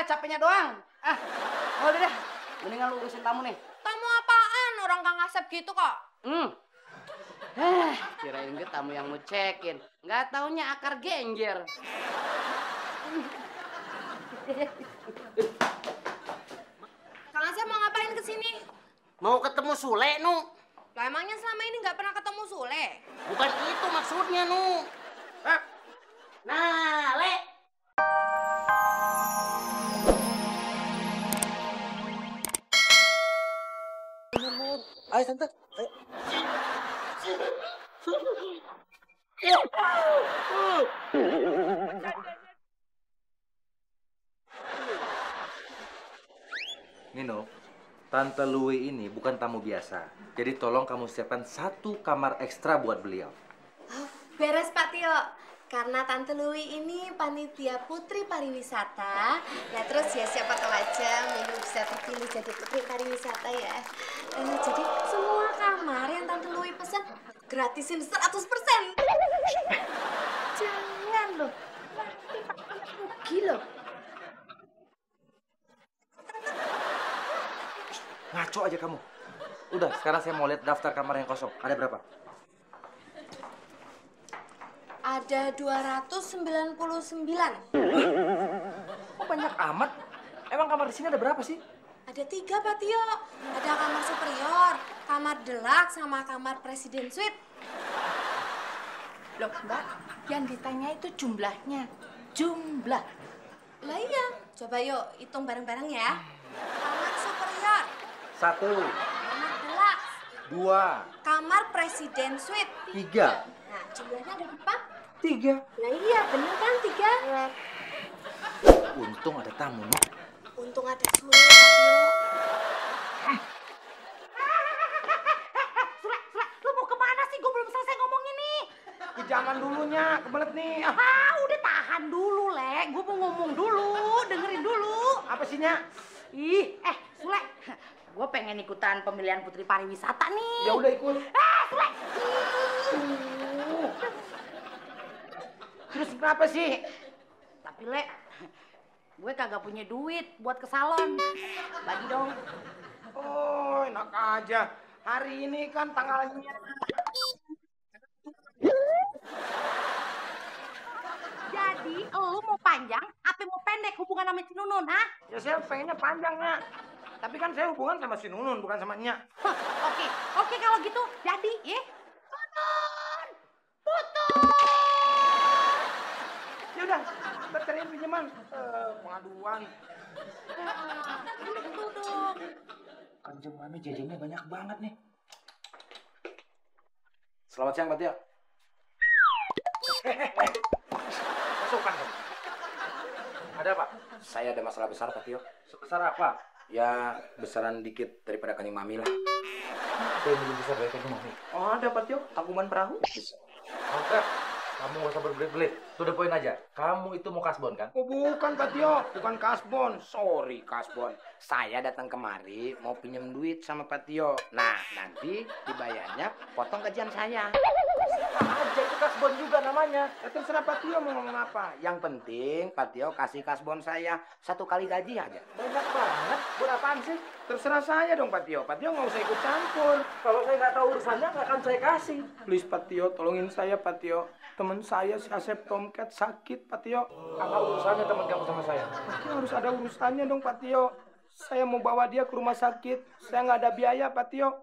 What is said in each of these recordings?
capeknya doang. Udah deh. Mendingan lu urusin tamu nih. Tamu apaan? Orang Kang Asep gitu kok. Kirain gue tamu yang mau cekin. Nggak taunya akar genjer. Kang Asep mau ngapain kesini? Mau ketemu Sule, Nu. Lah emangnya selama ini nggak pernah ketemu Sule? Bukan itu maksudnya, Nu. Nah, Le. Ayo tante, ayo. Nino, Tante Louie ini bukan tamu biasa. Jadi tolong kamu siapkan 1 kamar ekstra buat beliau. Beres Pak Tio. Karena Tante Louie ini panitia putri pariwisata. Ya terus ya siapa tahu aja Minu bisa terpilih jadi putri pariwisata ya. Jadi semua kamar yang Tante Louie pesan gratisin 100%. Jangan loh, nanti takut rugi loh. Ngaco aja kamu. Udah, sekarang saya mau lihat daftar kamar yang kosong. Ada berapa? Ada 299. Kok banyak amat? Emang kamar di sini ada berapa sih? Ada 3 Pak Tio. Ada kamar superior, kamar deluxe, sama kamar presiden suite. Loh Mbak, yang ditanya itu jumlahnya. Jumlah. Lah iya, coba yuk hitung bareng-bareng ya. Kamar superior, 1, kamar deluxe, 2, kamar presiden suite. 3. Nah, jumlahnya ada berapa? 3. Nah iya, bener kan 3? Untung ada tamu, no. Untung ada Sule, Pak Tio. Sule, lu mau kemana sih? Gue belum selesai ngomongin nih. Ke zaman dulunya, kebelet nih. Udah tahan dulu, Le. Gue mau ngomong dulu, dengerin dulu. Apa sih, Nya? Sule, gue pengen ikutan pemilihan putri pariwisata nih. Ya udah ikut. Sule. Terus kenapa sih? Tapi, Le, gue kagak punya duit buat ke salon. Bagi dong. Oh, enak aja. Hari ini kan tanggalnya. Jadi, lu mau panjang apa mau pendek hubungan sama si Nunun, ha? Ya saya pengennya panjangnya. Tapi kan saya hubungan sama si Nunun, bukan sama Nya. Oke kalau gitu jadi, ya. Nunun, putus. Ya udah, kita cariin pinjaman. Pengaduan. Gitu dong. Kanjeng Mami jajannya banyak banget nih. Selamat siang, Pak Tio. Masukkan dong. Ada, Pak? Saya ada masalah besar, Pak Tio. Sebesar apa? Ya, besaran dikit daripada Kanjeng Mami lah. Apa yang belum bisa bayar Kanjeng Mami? Oh, ada Pak Tio, tanggungan perahu. Oke, kamu gak usah berbelit-belit. To the point aja. Kamu itu mau kasbon, kan? Oh, bukan Pak Tio, bukan kasbon. Sorry, Kasbon. Saya datang kemari mau pinjam duit sama Pak Tio. Nah, nanti dibayarnya potong gajian saya. Aja itu kasbon juga namanya. Ya terserah Pak Tio mau ngomong apa. Yang penting Pak Tio kasih kasbon saya 1 kali gaji aja. Banyak banget. Buat apaan sih? Terserah saya dong Pak Tio. Pak Tio nggak usah ikut campur. Kalau saya nggak tahu urusannya, nggak akan saya kasih. Please Pak Tio, tolongin saya Pak Tio. Temen saya si Asep Tomcat sakit Pak Tio. Apa urusannya teman kamu sama saya? Pak Tio harus ada urusannya dong Pak Tio. Saya mau bawa dia ke rumah sakit. Saya nggak ada biaya Pak Tio.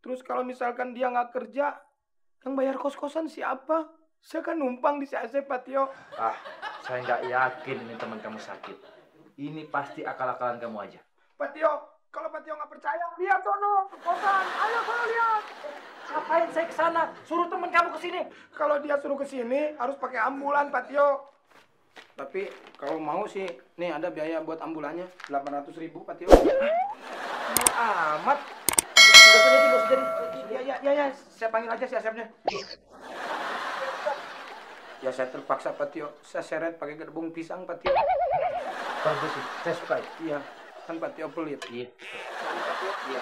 Terus kalau misalkan dia nggak kerja, yang bayar kos-kosan siapa? Saya kan numpang di si Asep Pak Tio. Saya nggak yakin ini teman kamu sakit. Ini pasti akal-akalan kamu aja. Pak Tio, kalau Pak Tio nggak percaya, lihat sono, kosan. Ayo sono lihat. Ngapain saya ke sana? Suruh teman kamu ke sini. Kalau dia suruh ke sini harus pakai ambulan Pak Tio. Tapi kalau mau sih, nih ada biaya buat ambulannya 800.000 Pak Tio. Murah amat. Gak usah jadi, gak usah jadi. Ya, saya panggil aja si Asepnya. Ya saya terpaksa Pak Tio, saya seret pakai gerbong pisang Pak Tio. Bagus sih, saya suka. Iya, kan Pak Tio pelit. Iya. Iya.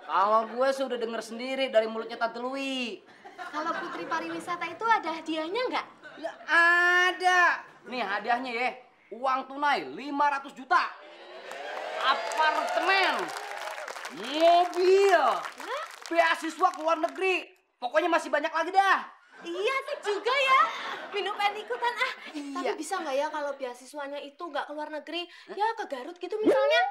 Kalau gue sudah denger sendiri dari mulutnya Tante Louie. Kalau putri pariwisata itu ada hadiahnya nggak? Ya ada. Nih hadiahnya ya. uang tunai 500 juta, apartemen, mobil, beasiswa ke luar negeri. Pokoknya masih banyak lagi dah. Iya, Sep juga ya. Minu pengen ikutan ah. Iya. Tapi bisa nggak ya kalau beasiswanya itu nggak ke luar negeri? Ya ke Garut gitu misalnya.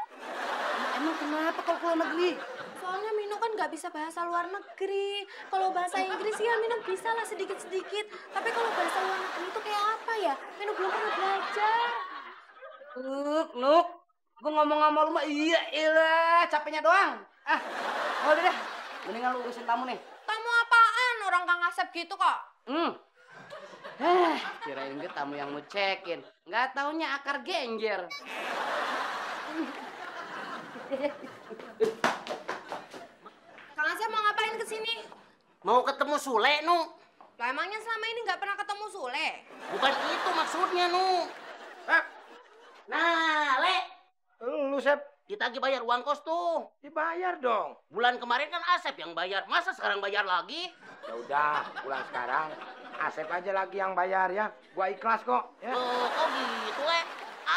Emang kenapa kalau ke luar negeri? Soalnya Minu kan nggak bisa bahasa luar negeri. Kalau bahasa Inggris ya Minu bisa lah sedikit-sedikit. Tapi kalau bahasa luar negeri itu kayak apa ya? Minu belum pernah belajar. Nuk, gue ngomong sama lu mah iya ilah, capeknya doang. Ah, udah deh, mendingan lu urusin tamu nih. Tamu apaan? Orang Kang Asep gitu kok. Kirain gue tamu yang mau cekin. Nggak taunya akar genjer. Kang Asep mau ngapain kesini? Mau ketemu Sule, Nu. Lah emangnya selama ini nggak pernah ketemu Sule? Bukan itu maksudnya, Nu. Nah, Le. Lu, Sep. Kita lagi bayar uang kos tuh. Dibayar dong. Bulan kemarin kan Asep yang bayar. Masa sekarang bayar lagi? Ya udah, pulang sekarang. Asep aja lagi yang bayar ya. Gua ikhlas kok. Ya. Kok gitu, Le?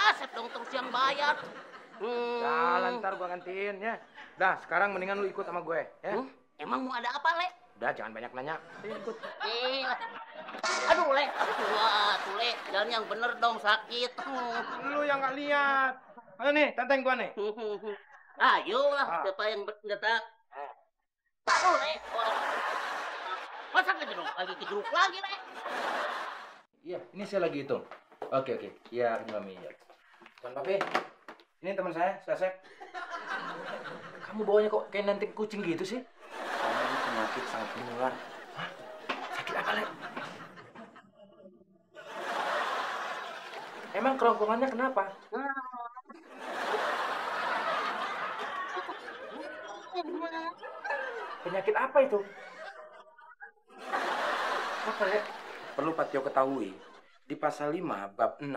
Asep dong terus yang bayar. Jalan ntar gua gantiin ya. Dah, sekarang mendingan lu ikut sama gue ya. Emang mau ada apa, Le? Udah, jangan banyak nanya. Ayo ikut. Aduh, Le. Tuh, Le. Jalan yang bener dong, sakit. Lu yang nggak lihat. Ayo nih, tenteng gua nih. Ayolah, siapa yang berdetak? Aduh, Le. Masa ngejeruk lagi kejeruk lagi, Le? Iya, ini saya lagi hitung. Oke. Iya, ini Mami. Ya. Tuan Papi, ini teman saya, Sasep. Kamu bawanya kok kayak nanti kucing gitu sih? Karena ini penyakit sangat menular. Hah? Sakit apa, Le? Emang kerongkongannya kenapa? Penyakit apa itu? Apa ya? Perlu Patio ketahui, di pasal 5 bab 6,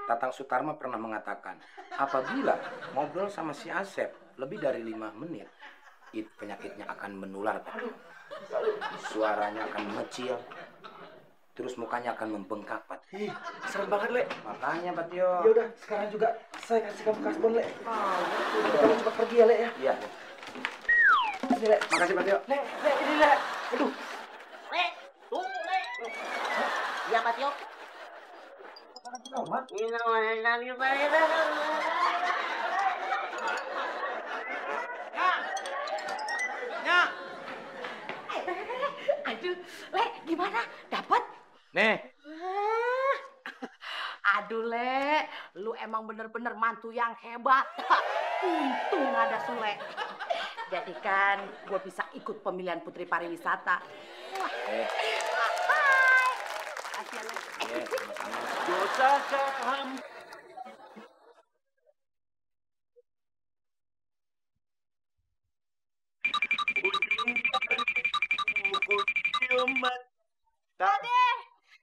Tatang Sutarma pernah mengatakan, apabila ngobrol sama si Asep lebih dari 5 menit, itu penyakitnya akan menular. Suaranya akan mengecil, terus mukanya akan membengkak, Pat. Ih, serem banget, Le. Makanya, Patio. Ya udah, sekarang juga saya kasih kamu kasbon, Le. Kamu cepat pergi ya, Le ya. Iya. Ini, Le. Makasih, Patio. Le, ini, Le. Aduh. Le, tunggu, Le. Iya, Pak Tio. Ini namanya Ya. Aduh, Le, gimana? Dapat? Nih. Aduh, Le, lu emang bener-bener mantu yang hebat. Untung ada Sule. Jadi kan gue bisa ikut pemilihan Putri Pariwisata. Wah. Hai. Makasih ya, Le. dosa saham.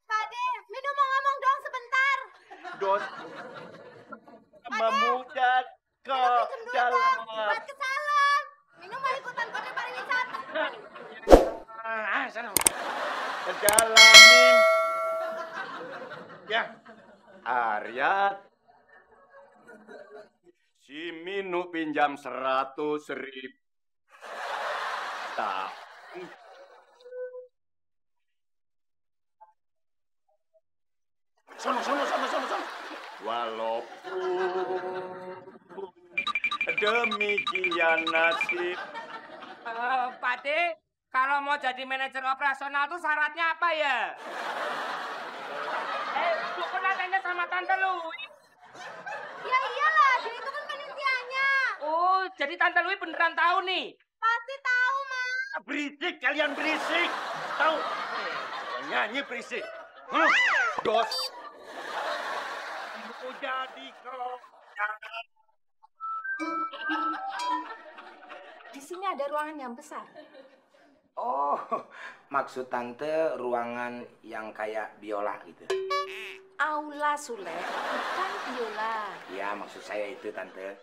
Pade, Minu mau ngomong dong sebentar. Dos memudat ke dalam Buat ke salon. Minu mau ikutan Putri Pariwisata. Sana. Kedalamin. Ya, Aryat. Si Minu pinjam 100.000. Tapi sono. Walaupun demikian nasib. Pade, kalau mau jadi manajer operasional tuh syaratnya apa ya? Lu pernah tanya sama Tante Lui? Ya iyalah, dia itu kan panitianya. Oh, jadi Tante Lui beneran tahu nih? Pasti tahu, Mas. Berisik, kalian berisik. Tahu? Nyanyi berisik. Dos. Jadi kau jangan. Di sini ada ruangan yang besar. Oh, maksud Tante ruangan yang kayak biola gitu. Aula, Sule, bukan biola. Ya, maksud saya itu, Tante.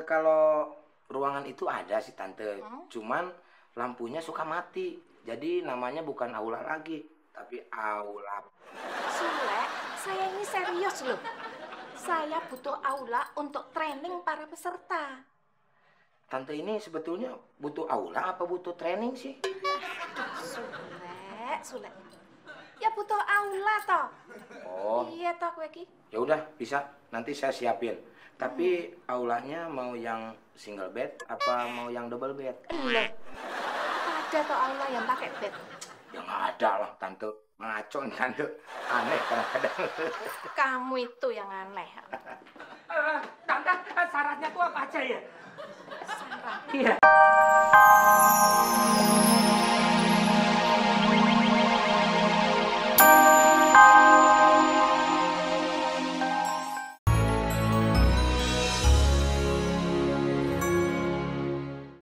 Kalau ruangan itu ada sih, Tante. Cuman lampunya suka mati. Jadi namanya bukan aula lagi, tapi aula. Sule, saya ini serius loh. Saya butuh aula untuk training para peserta. Tante ini sebetulnya butuh aula apa butuh training sih? Sule. Ya butuh aula toh. Oh. Iya toh kowe iki. Ya udah, bisa. Nanti saya siapin. Tapi aulanya mau yang single bed apa mau yang double bed? Loh. Ada toh aula yang pakai bed. Ya nggak ada lah, Tante. Ngaco nih, Tante. Aneh kadang-kadang. Kamu itu yang aneh. Tante, syaratnya tuh apa aja ya? Sarah. Iya.